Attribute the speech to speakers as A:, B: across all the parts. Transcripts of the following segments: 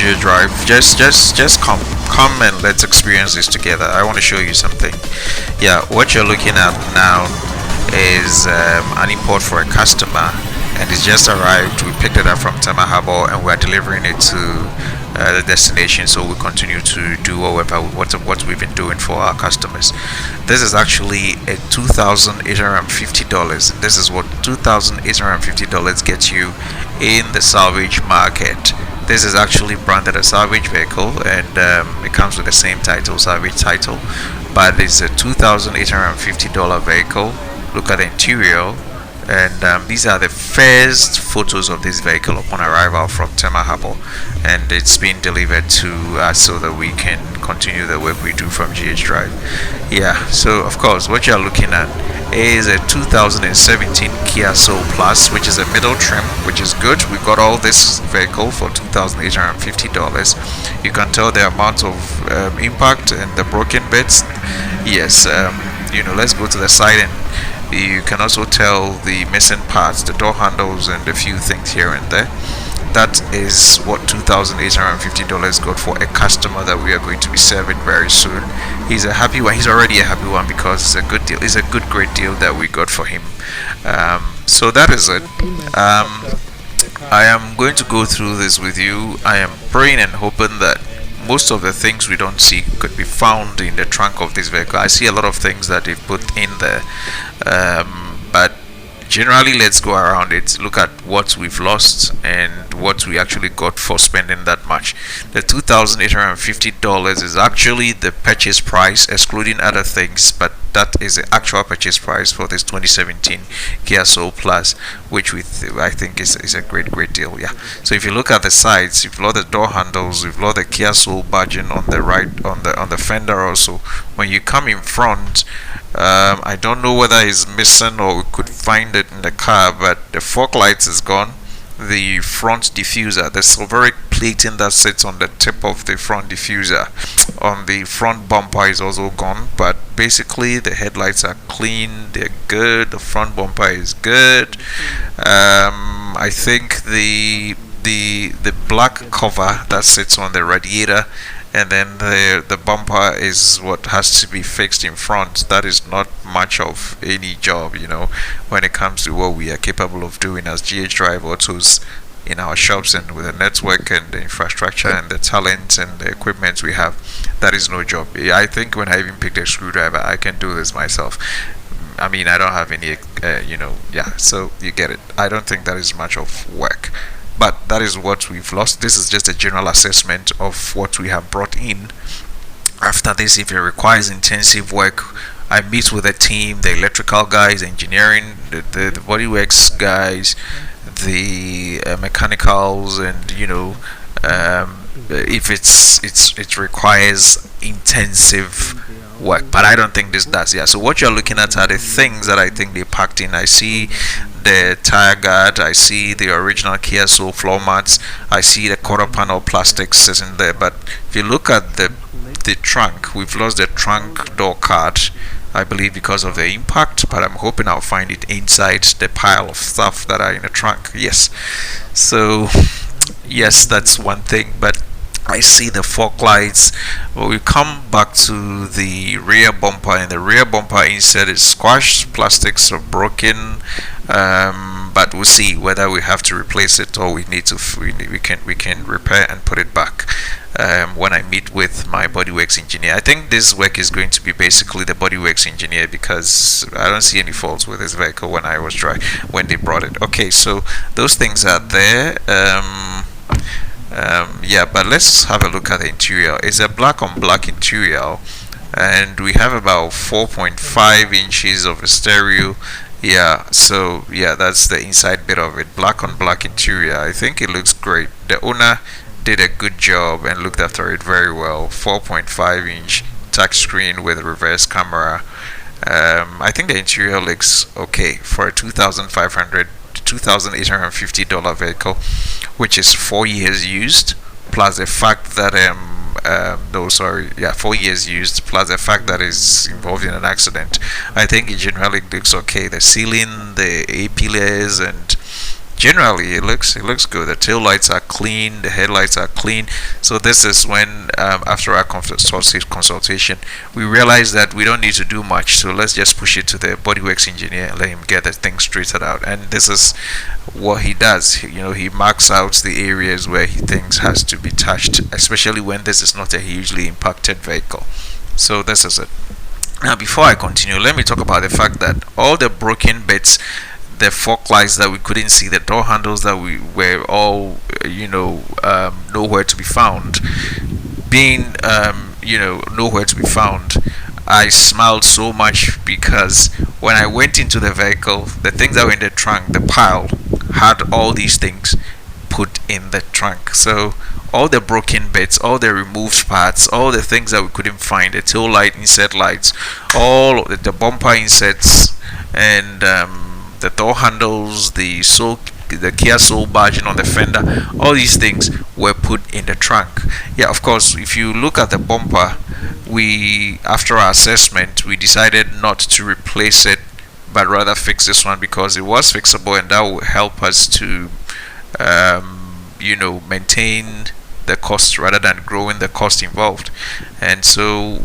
A: G Drive. Just come and let's experience this together. I want to show you something. Yeah, what you're looking at now is an import for a customer, and it's just arrived. We picked it up from Tema Harbor and we're delivering it to the destination, so we continue to do what we've been doing for our customers. This is actually a $2,850. This is what $2,850 gets you in the salvage market. This is actually branded a salvage vehicle, and it comes with the same title, salvage title, but it's a $2,850 vehicle. Look at the interior, and these are the first photos of this vehicle upon arrival from Tema Harbor, and it's been delivered to us so that we can continue the work we do from GH Drive. Yeah, so of course what you're looking at is a 2017 Kia Soul Plus, which is a middle trim, which is good. We got all this vehicle for $2,850. You can tell the amount of impact and the broken bits. Yes, let's go to the side, and you can also tell the missing parts, the door handles, and a few things here and there. That is what $2,850 got for a customer that we are going to be serving very soon. He's a happy one. He's already a happy one because it's a good deal. It's a great deal that we got for him. So that is it. I am going to go through this with you. I am praying and hoping that most of the things we don't see could be found in the trunk of this vehicle. I see a lot of things that they've put in there, but generally, let's go around it, look at what we've lost and what we actually got for spending that much. The $2,850 is actually the purchase price, excluding other things, but that is the actual purchase price for this 2017 Kia Soul Plus, which I think is a great deal. Yeah. So if you look at the sides, you've got the door handles, you've got the Kia Soul badging on the right, on the fender also. When you come in front, I don't know whether it's missing or we could find it in the car, but the fog lights is gone. The front diffuser, the silveric plating that sits on the tip of the front diffuser on the front bumper is also gone, but basically the headlights are clean, they're good, the front bumper is good. I think the black cover that sits on the radiator, and then the bumper is what has to be fixed in front. That is not much of any job, when it comes to what we are capable of doing as GH Drive Autos in our shops, and with the network and the infrastructure and the talent and the equipment we have. That is no job. I think when I even picked a screwdriver, I can do this myself. I mean, I don't have any, so you get it. I don't think that is much of work. But that is what we've lost. This is just a general assessment of what we have brought in. After this, if it requires intensive work, I meet with the team, the electrical guys, engineering, the bodyworks guys, the mechanicals, and if it requires intensive work. But I don't think this does. Yeah. So what you're looking at are the things that I think they packed in. I see the tire guard, I see the original Kia Soul floor mats, I see the quarter panel plastics sitting there. But if you look at the trunk, we've lost the trunk door card, I believe, because of the impact, but I'm hoping I'll find it inside the pile of stuff that are in the trunk. Yes. So yes, that's one thing. But I see the fog lights. Well, we come back to the rear bumper, and the rear bumper inside is squashed, plastics are broken, but we'll see whether we have to replace it or we can repair and put it back when I meet with my bodyworks engineer. I think this work is going to be basically the bodyworks engineer, because I don't see any faults with this vehicle when they brought it. Okay, so those things are there. But let's have a look at the interior. It's a black on black interior, and we have about 4.5 inches of a stereo. So that's the inside bit of it. Black on black interior. I think it looks great. The owner did a good job and looked after it very well. 4.5 inch touch screen with reverse camera. I think the interior looks okay for a $2,850 vehicle, which is 4 years used, plus the fact that 4 years used, plus the fact that it's involved in an accident. I think it generally looks okay. The ceiling, the A pillars, and generally it looks good. The tail lights are clean, the headlights are clean. So this is when, after our consultation, we realized that we don't need to do much. So let's just push it to the bodyworks engineer and let him get the thing straightened out. And this is what he does. He marks out the areas where he thinks has to be touched, especially when this is not a hugely impacted vehicle. So this is it. Now, before I continue, let me talk about the fact that all the broken bits, the fog lights that we couldn't see, the door handles that we were all, nowhere to be found, being, nowhere to be found, I smiled so much because when I went into the vehicle, the things that were in the trunk, the pile, had all these things put in the trunk. So all the broken bits, all the removed parts, all the things that we couldn't find, the tail light insert lights, all the bumper inserts, and the door handles, the Kia Soul badging on the fender, all these things were put in the trunk. Yeah, of course, if you look at the bumper, after our assessment, we decided not to replace it, but rather fix this one because it was fixable, and that would help us to, maintain the cost rather than growing the cost involved. And so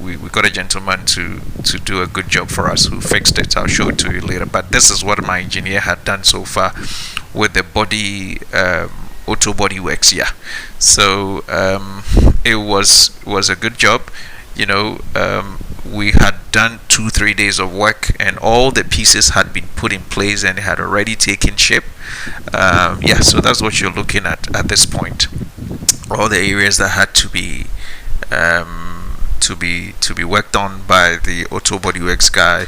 A: we got a gentleman to do a good job for us who fixed it. I'll show it to you later, but this is what my engineer had done so far with the body, auto body works. Yeah, so it was a good job. We had done 2-3 days of work, and all the pieces had been put in place and had already taken shape. Yeah, so that's what you're looking at this point. All the areas that had to be worked on by the auto bodyworks guy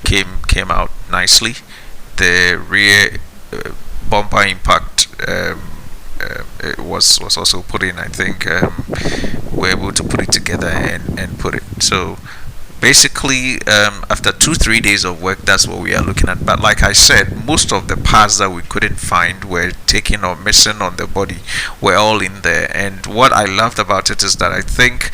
A: came out nicely. The rear bumper impact it was also put in. I think we're able to put it together and put it. So basically, after 2-3 days of work, that's what we are looking at. But like I said, most of the parts that we couldn't find were taken or missing on the body were all in there. And what I loved about it is that I think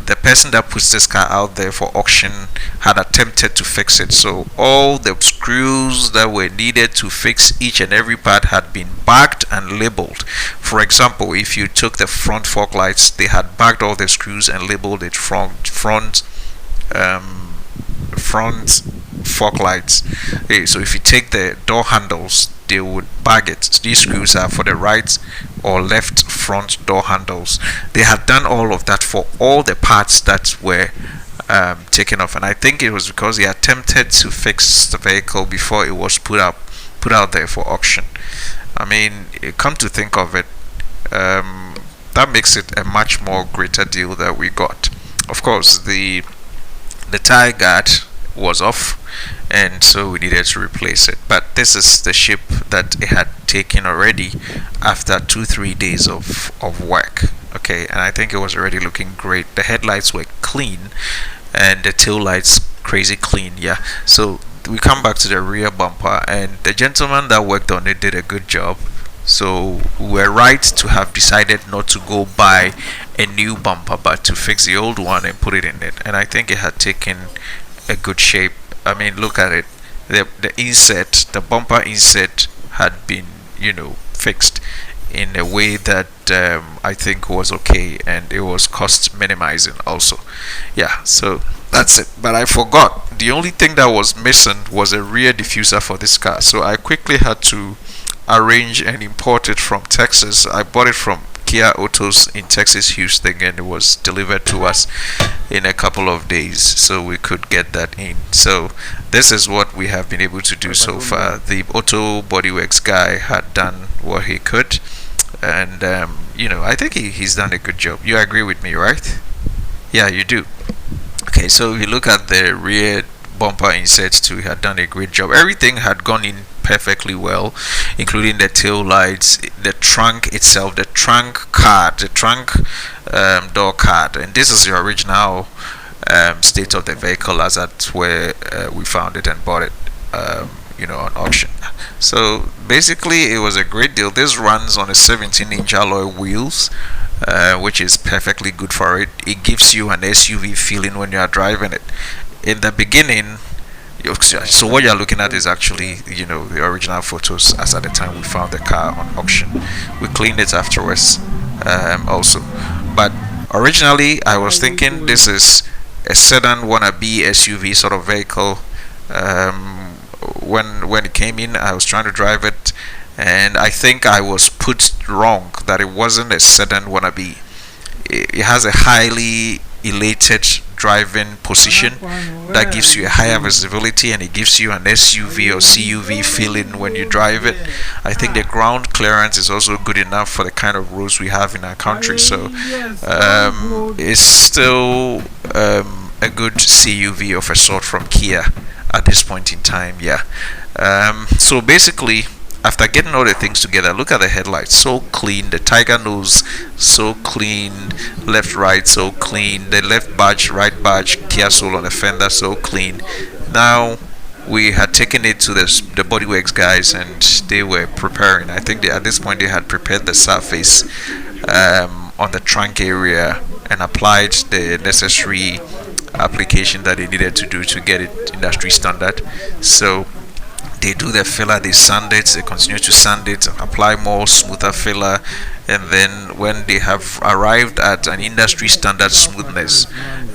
A: the person that puts this car out there for auction had attempted to fix it. So all the screws that were needed to fix each and every part had been bagged and labeled. For example, if you took the front fog lights, they had bagged all the screws and labeled it front fog lights. So if you take the door handles, they would bag it. These screws are for the right or left front door handles. They had done all of that for all the parts that were taken off, and I think it was because he attempted to fix the vehicle before it was put out there for auction. I mean, come to think of it, that makes it a much more greater deal that we got. Of course, the tire guard was off, and so we needed to replace it. But this is the shape that it had taken already after 2-3 days of work. Okay, and I think it was already looking great. The headlights were clean, and the tail lights crazy clean. Yeah, so we come back to the rear bumper, and the gentleman that worked on it did a good job. So we're right to have decided not to go buy a new bumper, but to fix the old one and put it in it. And I think it had taken a good shape. I mean, look at it. The insert, the bumper insert, had been fixed in a way that I think was okay, and it was cost minimizing also. Yeah, so that's it. But I forgot, the only thing that was missing was a rear diffuser for this car, so I quickly had to arrange and import it from Texas. I bought it from Kia Autos in Texas, Houston, and it was delivered to us in a couple of days, so we could get that in. So this is what we have been able to do so far. The auto bodyworks guy had done what he could, and I think he's done a good job. You agree with me, right? Yeah, you do. Okay, so if you look at the rear bumper inserts too, he had done a great job. Everything had gone in perfectly well, including the tail lights, the trunk itself, the trunk card, the trunk door card, and this is the original state of the vehicle as at where we found it and bought it on auction. So basically it was a great deal. This runs on a 17-inch alloy wheels, which is perfectly good for it. It gives you an SUV feeling when you are driving it. In the beginning, So what you're looking at is actually, the original photos as at the time we found the car on auction. We cleaned it afterwards, also. But originally, I was thinking this is a sedan wannabe SUV sort of vehicle. Um, when it came in, I was trying to drive it, and I think I was put wrong that it wasn't a sedan wannabe. It has a highly elated driving position that gives you a higher visibility, and it gives you an SUV or CUV feeling when you drive it. I think the ground clearance is also good enough for the kind of roads we have in our country, so it's still a good CUV of a sort from Kia at this point in time. Yeah. So basically, after getting all the things together, look at the headlights, so clean. The tiger nose, so clean. Left, right, so clean. The left badge, right badge, Kia Soul on the fender, so clean. Now we had taken it to the bodyworks guys, and they were preparing. I think at this point they had prepared the surface on the trunk area and applied the necessary application that they needed to do to get it industry standard. So they do the filler, they sand it, they continue to sand it, apply more smoother filler, and then when they have arrived at an industry standard smoothness,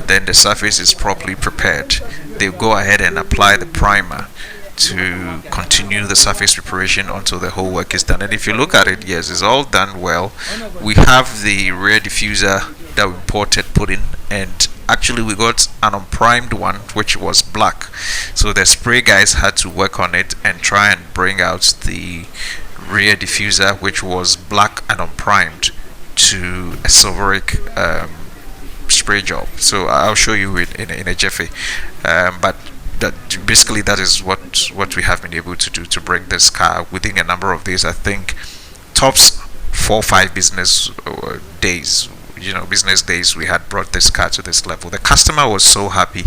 A: then the surface is properly prepared. They go ahead and apply the primer to continue the surface preparation until the whole work is done. And if you look at it, yes, it's all done well. We have the rear diffuser that we imported put in, and actually we got an unprimed one which was black, so the spray guys had to work on it and try and bring out the rear diffuser which was black and unprimed to a silveric spray job. So I'll show you it in a jiffy, but that is what we have been able to do to bring this car within a number of days. I think tops 4 or 5 business days we had brought this car to this level. The customer was so happy.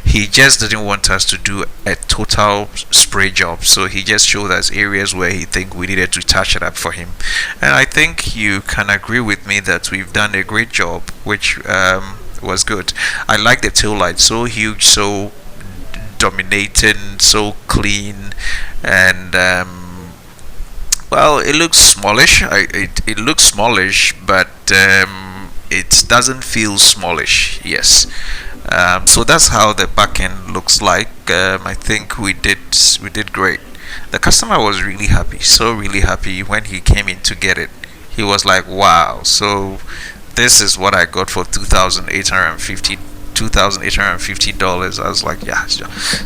A: He just didn't want us to do a total spray job, so he just showed us areas where he think we needed to touch it up for him. And I think you can agree with me that we've done a great job, which was good. I like the tail light, so huge, so dominating, so clean, and well, it looks smallish. It looks smallish, but it doesn't feel smallish. Yes. So that's how the back end looks like. I think we did great. The customer was really happy, so really happy when he came in to get it. He was like, "Wow! So this is what I got for $2,850. I was like, "Yeah."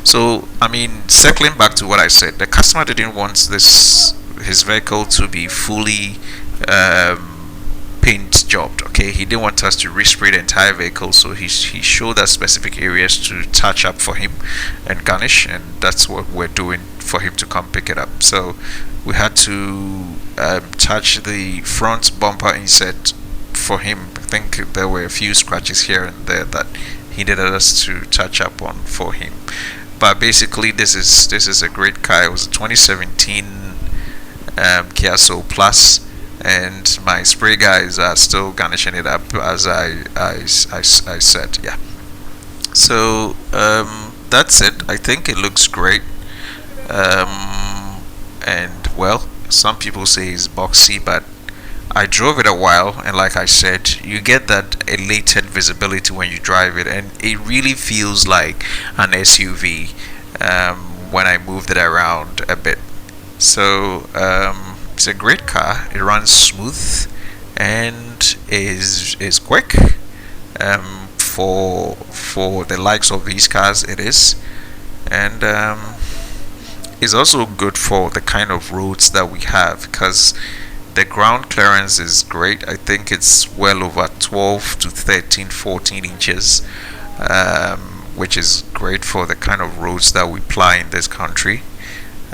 A: So I mean, circling back to what I said, the customer didn't want his vehicle to be fully paint jobbed. Okay, he didn't want us to respray the entire vehicle, so he showed us specific areas to touch up for him and garnish, and that's what we're doing for him to come pick it up. So we had to touch the front bumper inset for him. I think there were a few scratches here and there that he needed us to touch up on for him. But basically, this is a great car. It was a 2017 Kia Soul Plus, and my spray guys are still garnishing it up as I said. Yeah. So that's it. I think it looks great. And well, some people say it's boxy, but I drove it a while, and like I said, you get that elated visibility when you drive it, and it really feels like an SUV when I moved it around a bit. So it's a great car. It runs smooth and is quick. For the likes of these cars, it is, and is also good for the kind of roads that we have, because the ground clearance is great. I think it's well over 12 to 13, 14 inches, which is great for the kind of roads that we ply in this country,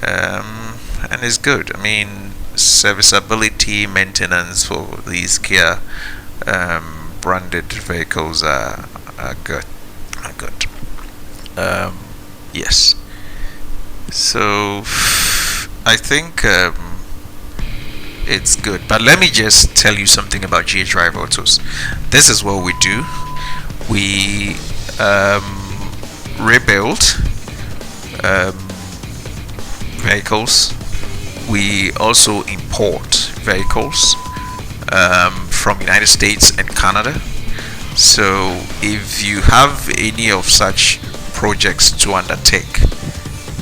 A: and it's good. I mean, serviceability, maintenance for these Kia branded vehicles are good. Yes. So I think it's good. But let me just tell you something about GH Drive Autos. This is what we do. We rebuild um, vehicles. We also import vehicles from United States and Canada. So if you have any of such projects to undertake,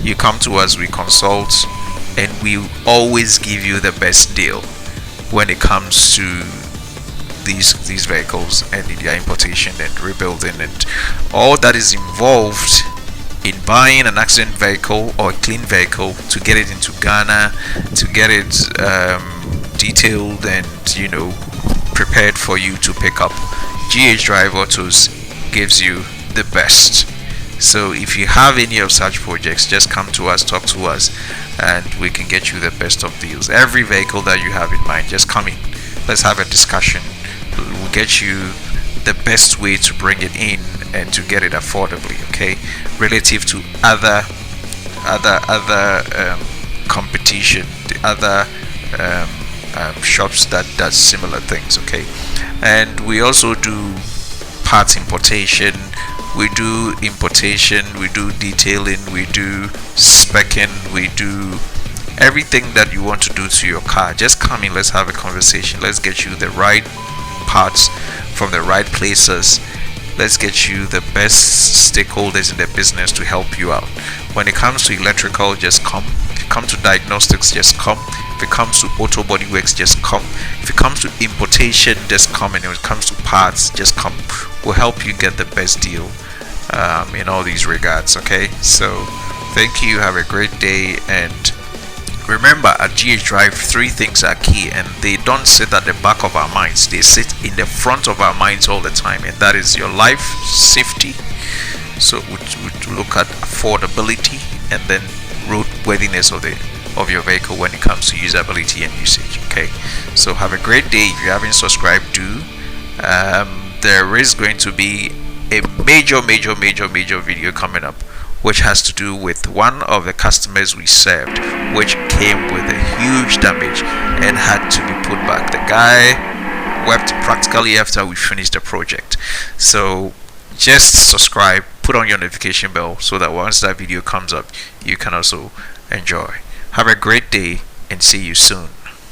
A: you come to us, we consult, and we always give you the best deal when it comes to these vehicles and their importation and rebuilding and all that is involved in buying an accident vehicle or a clean vehicle to get it into Ghana, to get it detailed and prepared for you to pick up. GH Drive Autos gives you the best. So if you have any of such projects, just come to us, talk to us, and we can get you the best of deals. Every vehicle that you have in mind, just come in, let's have a discussion. We'll get you the best way to bring it in and to get it affordably, okay, relative to other competition, the other shops that does similar things, okay. And we also do parts importation, we do importation, we do detailing, we do speccing, we do everything that you want to do to your car. Just come in, let's have a conversation, let's get you the right parts from the right places. Let's get you the best stakeholders in the business to help you out. When it comes to electrical, just come. If it comes to diagnostics, just come. If it comes to auto body works, just come. If it comes to importation, just come. And if it comes to parts, just come. We'll help you get the best deal in all these regards, okay? So thank you, have a great day, and remember, at GH Drive, 3 things are key, and they don't sit at the back of our minds, they sit in the front of our minds all the time, and that is your life, safety. So we look at affordability and then roadworthiness of your vehicle when it comes to usability and usage, okay? So have a great day. If you haven't subscribed, do. There is going to be a major video coming up, which has to do with one of the customers we served, which came with a huge damage and had to be put back. The guy wept practically after we finished the project. So just subscribe, put on your notification bell so that once that video comes up, you can also enjoy. Have a great day and see you soon.